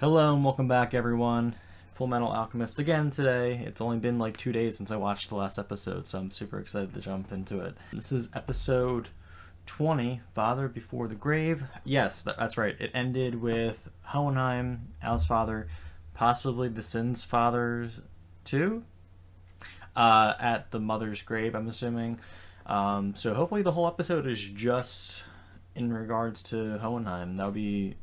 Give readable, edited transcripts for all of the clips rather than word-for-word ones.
Hello and welcome back, everyone. Fullmetal Alchemist again today. It's only been like 2 days since I watched the last episode, so I'm super excited to jump into it. This is episode 20, Father Before the Grave. Yes, that's right. It ended with Hohenheim, Al's father, possibly the Sin's father too, at the mother's grave, I'm assuming. So hopefully the whole episode is just in regards to Hohenheim. That would be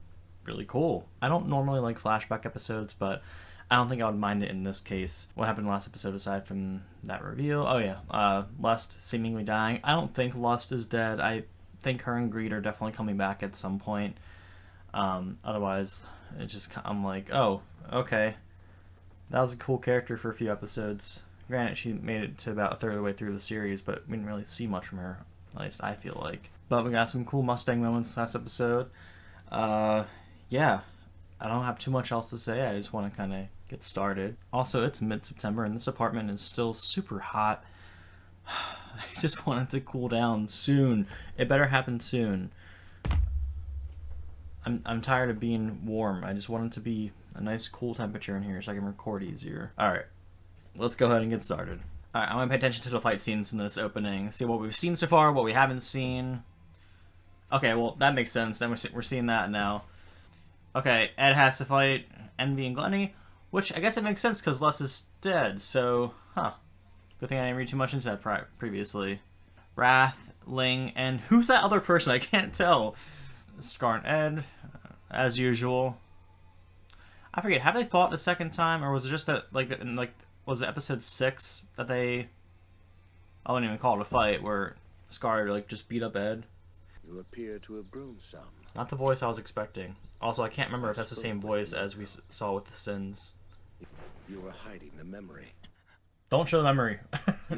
really cool. I don't normally like flashback episodes, but I don't think I would mind it in this case. What happened last episode aside from that reveal? Oh yeah, Lust seemingly dying. I don't think Lust is dead. I think her and Greed are definitely coming back at some point. Otherwise, I'm like, oh, okay. That was a cool character for a few episodes. Granted, she made it to about a third of the way through the series, but we didn't really see much from her. At least I feel like. But we got some cool Mustang moments last episode. Yeah, I don't have too much else to say. I just want to kind of get started. Also, it's mid-September and this apartment is still super hot. I just want it to cool down soon. It better happen soon. I'm tired of being warm. I just want it to be a nice cool temperature in here so I can record easier. Alright, let's go ahead and get started. Alright, I'm going to pay attention to the fight scenes in this opening. See what we've seen so far, what we haven't seen. Okay, well, that makes sense. Then we're seeing that now. Okay, Ed has to fight Envy and Glenny, which I guess it makes sense because Les is dead, so, Good thing I didn't read too much into that previously. Wrath, Ling, and who's that other person? I can't tell. Scar and Ed, as usual. I forget, have they fought the second time, or was it just that, was it episode 6 that they... I wouldn't even call it a fight, where Scar, just beat up Ed? You appear to have grown some. Not the voice I was expecting. Also, I can't remember if that's the same voice as we saw with the Sins. You were hiding the memory. Don't show the memory.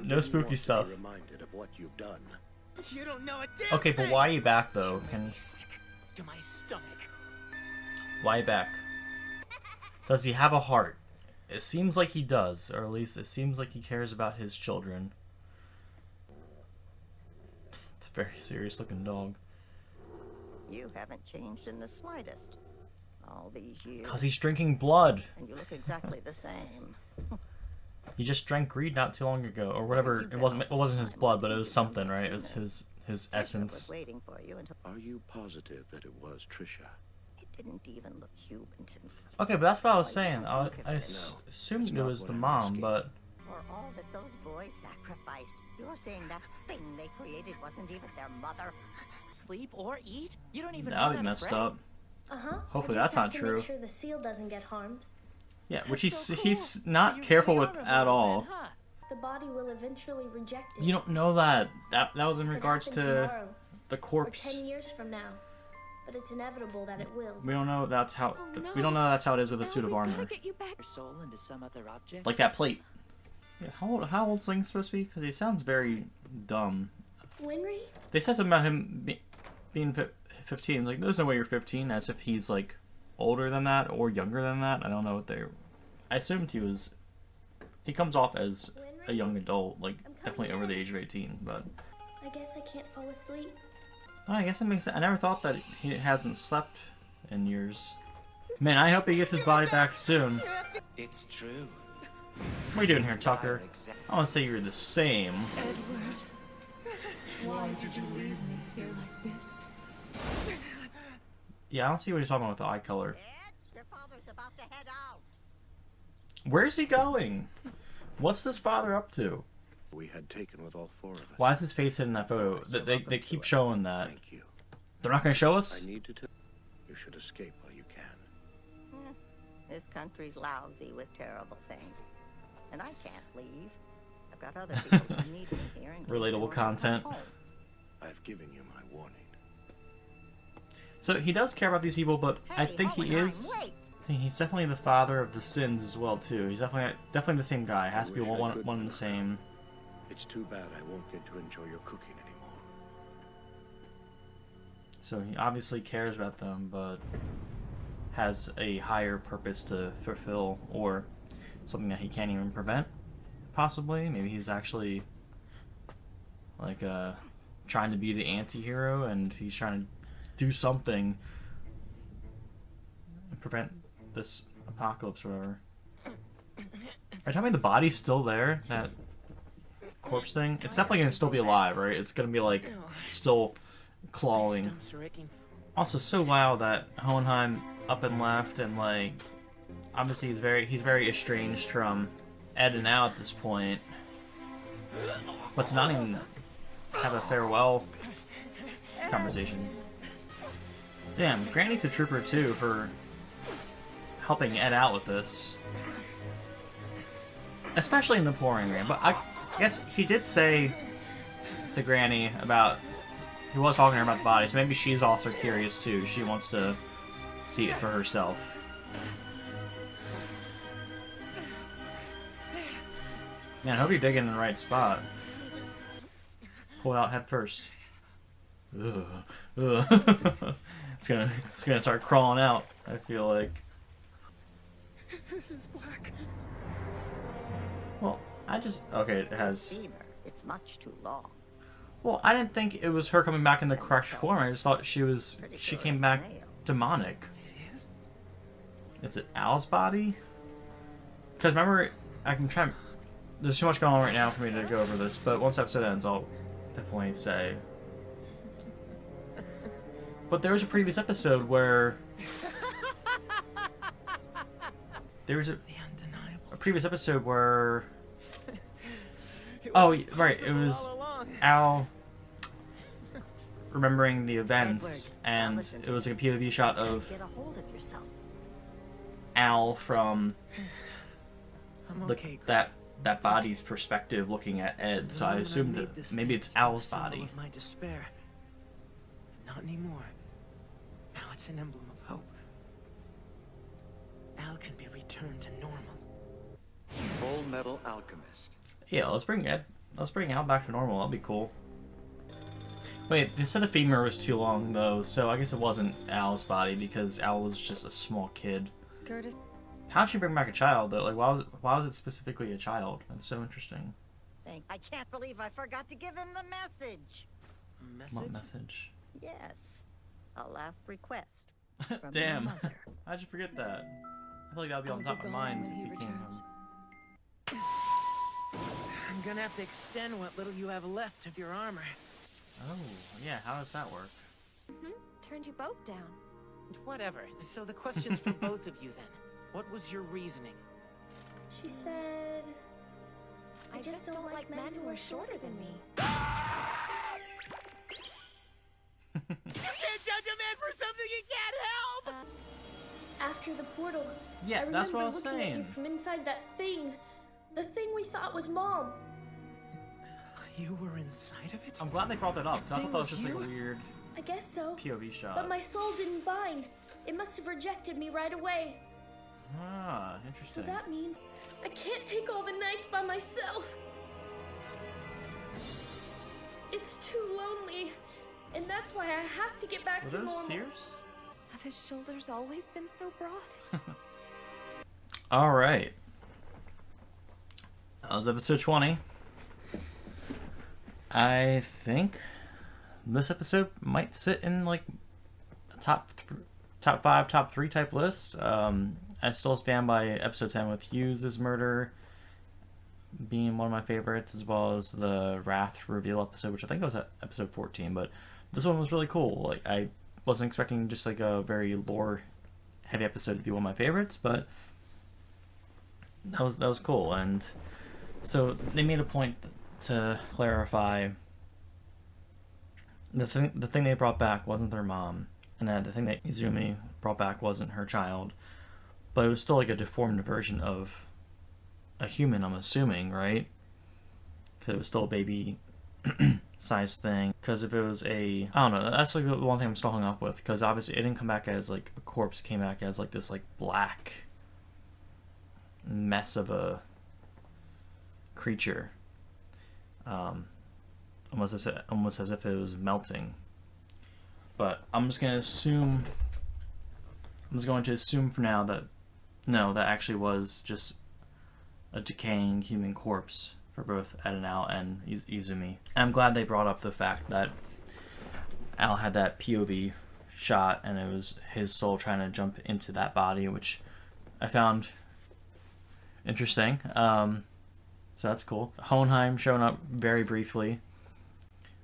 No spooky stuff. Be reminded of what you've done. You don't know a damn Okay, but why are you back though? sick to my stomach. Why are you back? Does he have a heart? It seems like he does, or at least it seems like he cares about his children. It's a very serious looking dog. You haven't changed in the slightest. All these years. Cause he's drinking blood. And you look exactly the same. He just drank greed not too long ago, or whatever. It wasn't his blood, but it was something, right? It was his essence. Waiting for you until Are you positive that it was Trisha? it didn't even look human to me. Okay, but that's what I was saying. I assumed it was the mom, but For all that those boys sacrificed, you're saying that thing they created wasn't even their mother? Sleep or eat? You don't even that would run be out of messed breath. up. Hopefully I just that's not have to true. Make sure the seal doesn't get harmed. Yeah, which That's so cool. he's not careful really with are a at little all. man, huh? The body will eventually reject it. You don't know that. That was in Could regards happen to tomorrow, the or corpse. 10 years from now. But it's inevitable that it will. We don't know that's how. Oh, no. We don't know that's how it is with a Now suit of we've gotta armor. get you back. Your soul into some other object. Like that plate. Yeah, how old's Link supposed to be? Because he sounds very dumb. Winry? They said something about him being 15. Like, there's no way you're 15, as if he's like older than that or younger than that. I don't know what they're. I assumed he was. He comes off as a young adult, like definitely over the age of 18. But I guess I can't fall asleep. oh, I guess it makes sense. I never thought that he hasn't slept in years. Man, I hope he gets his body back soon. It's true. What are you doing here, Tucker? I want to say you're the same. Edward. Why did you leave me here like this? Yeah, I don't see what he's talking about with the eye color. Ed, your father's about to head out. Where's he going? What's this father up to? We had taken with all 4 of us. Why is his face hidden in that photo? They keep showing that. Thank you. They're not going to show us? I need to tell you should escape while you can. This country's lousy with terrible things. And I can't leave. I've got other people who need me here. in case they Relatable want to content. come home. I've given you my warning. So he does care about these people, but I Hey, think he Hohenheim, is. wait. He's definitely the father of the Sins as well too. He's definitely the same guy. Has to be wish I one could and the look. same. It's too bad I won't get to enjoy your cooking anymore. So he obviously cares about them, but has a higher purpose to fulfill, or something that he can't even prevent. Possibly, maybe he's actually like trying to be the anti-hero, and he's trying to do something and prevent this apocalypse or whatever. Are you telling me the body's still there? That corpse thing? It's definitely gonna still be alive, right? It's gonna be like still clawing. Also, so loud that Hohenheim up and left, and like obviously he's very estranged from Ed and Al at this point. But to not even have a farewell conversation. Damn, Granny's a trooper too for helping Ed out with this. Especially in the pouring rain. But I guess he did say to Granny about... He was talking to her about the body, so maybe she's also curious too. She wants to see it for herself. Man, I hope you're digging in the right spot. Pull it out head first. Ugh. Ugh. It's gonna start crawling out, I feel like. This is black. Well, okay, it has... Fever. It's much too long. Well, I didn't think it was her coming back in the correct form. I just thought she came back demonic. It is? Is it Al's body? Because remember, I'm trying... There's too much going on right now for me to go over this, but once the episode ends, I'll definitely say... But there was a previous episode where... There was a previous episode where... Oh, right, it was Al remembering the events, and it was like a POV shot of Get a hold of yourself. Al from Okay, that body's perspective looking at Ed, so I assumed that maybe it's Al's body. Of my despair. Not anymore. Now it's an emblem of hope. Al can be returned to normal. Fullmetal Alchemist. Yeah, let's bring Al back to normal. That'll be cool. Wait, they said the femur was too long though, so I guess it wasn't Al's body because Al was just a small kid. Curtis. How'd she bring back a child though? Like, why was it specifically a child? That's so interesting. I can't believe I forgot to give him the message. Message? What message? Yes. A last request. From your Damn. mother. How'd you forget that? I feel like that'll be on top of my mind if he came home. I'm gonna have to extend what little you have left of your armor. Oh, yeah, how does that work? Turned you both down. Whatever. So the question's for both of you then. What was your reasoning? She said... I just don't like men who are shorter than me. You can't judge a man for something he can't help! After the portal, Yeah, I that's what I remember was looking at saying. you from inside that thing. The thing we thought was Mom. You were inside of it? I'm glad they brought that up. 'Cause I thought that was just like a Thing was weird I guess so. POV shot. But my soul didn't bind. It must have rejected me right away. Ah, So interesting. that means I can't take all the nights by myself. It's too lonely. And that's why I have to get back Were to those normal. tears? Have his shoulders always been so broad? All right. That was episode 20. I think this episode might sit in like a top 5, top 3 type list. I still stand by episode 10 with Hughes' murder being one of my favorites, as well as the Wrath reveal episode, which I think was episode 14. But this one was really cool. Like, I wasn't expecting just like a very lore heavy episode to be one of my favorites, but that was cool. And so they made a point to clarify the thing they brought back wasn't their mom, and that the thing that Izumi brought back wasn't her child, but it was still like a deformed version of a human, I'm assuming, right? Because it was still a baby size thing. Because if it was I don't know, that's like the one thing I'm still hung up with, because obviously it didn't come back as like a corpse, it came back as like this like black mess of a creature, almost as if it was melting. But I'm just going to assume for now that no, that actually was just a decaying human corpse for both Ed and Al and Izumi. And I'm glad they brought up the fact that Al had that POV shot and it was his soul trying to jump into that body, which I found interesting. So that's cool. Hohenheim showing up very briefly.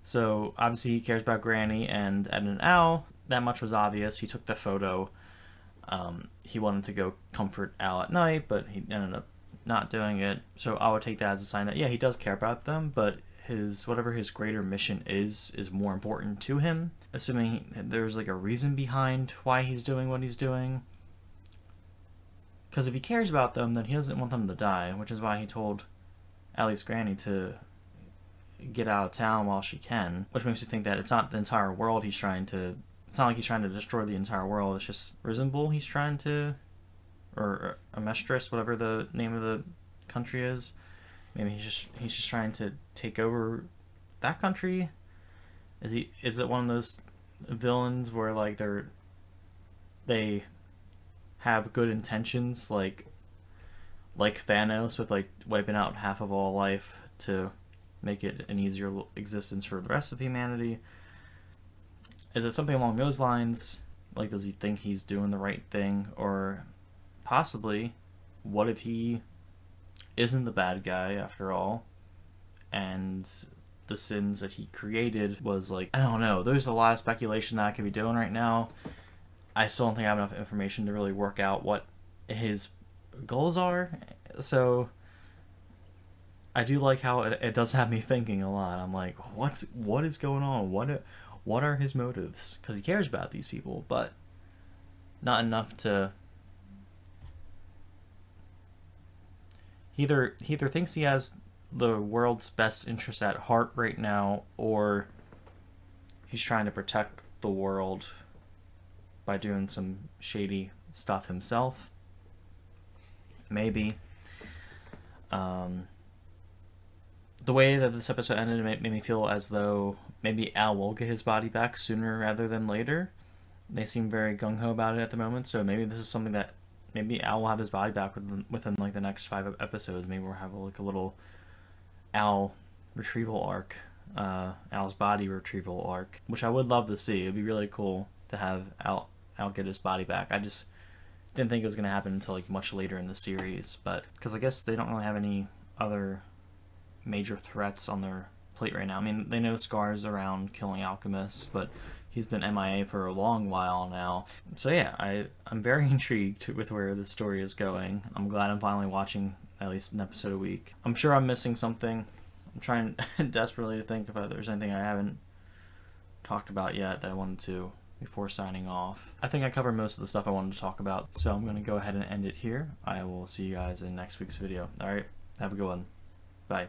So obviously he cares about Granny and Ed and Al. That much was obvious. He took the photo. He wanted to go comfort Al at night, but he ended up not doing it. So I would take that as a sign that, yeah, he does care about them, but whatever his greater mission is more important to him. Assuming there's like a reason behind why he's doing what he's doing. Because if he cares about them, then he doesn't want them to die, which is why he told Allie's Granny to get out of town while she can, which makes me think that it's not the entire world he's trying to... It's not like he's trying to destroy the entire world, it's just Reasonable he's trying to... Or Amestris, whatever the name of the country is. Maybe he's just trying to take over that country? Is it one of those villains where like they have good intentions, like Thanos with like wiping out half of all life to make it an easier existence for the rest of humanity? Is it something along those lines? Like, does he think he's doing the right thing? Or possibly, what if he isn't the bad guy after all, and the sins that he created was like, I don't know, there's a lot of speculation that I could be doing right now. I still don't think I have enough information to really work out what his goals are, so I do like how it does have me thinking a lot. I'm like, what is going on? What are his motives? Because he cares about these people, but not enough to... He either thinks he has the world's best interest at heart right now, or he's trying to protect the world by doing some shady stuff himself. Maybe. The way that this episode ended made me feel as though maybe Al will get his body back sooner rather than later. They seem very gung-ho about it at the moment, so maybe this is something that maybe Al will have his body back within like the next 5 episodes. Maybe we'll have like a little Al retrieval arc, Al's body retrieval arc, which I would love to see. It'd be really cool to have Al get his body back. I just didn't think it was going to happen until like much later in the series, but because I guess they don't really have any other major threats on their plate right now. I mean, they know Scar's around killing alchemists, but he's been MIA for a long while now. So yeah, I'm very intrigued with where the story is going. I'm glad I'm finally watching at least an episode a week. I'm sure I'm missing something. I'm trying desperately to think if there's anything I haven't talked about yet that I wanted to before signing off. I think I covered most of the stuff I wanted to talk about, so I'm going to go ahead and end it here. I will see you guys in next week's video. Alright, have a good one. Bye.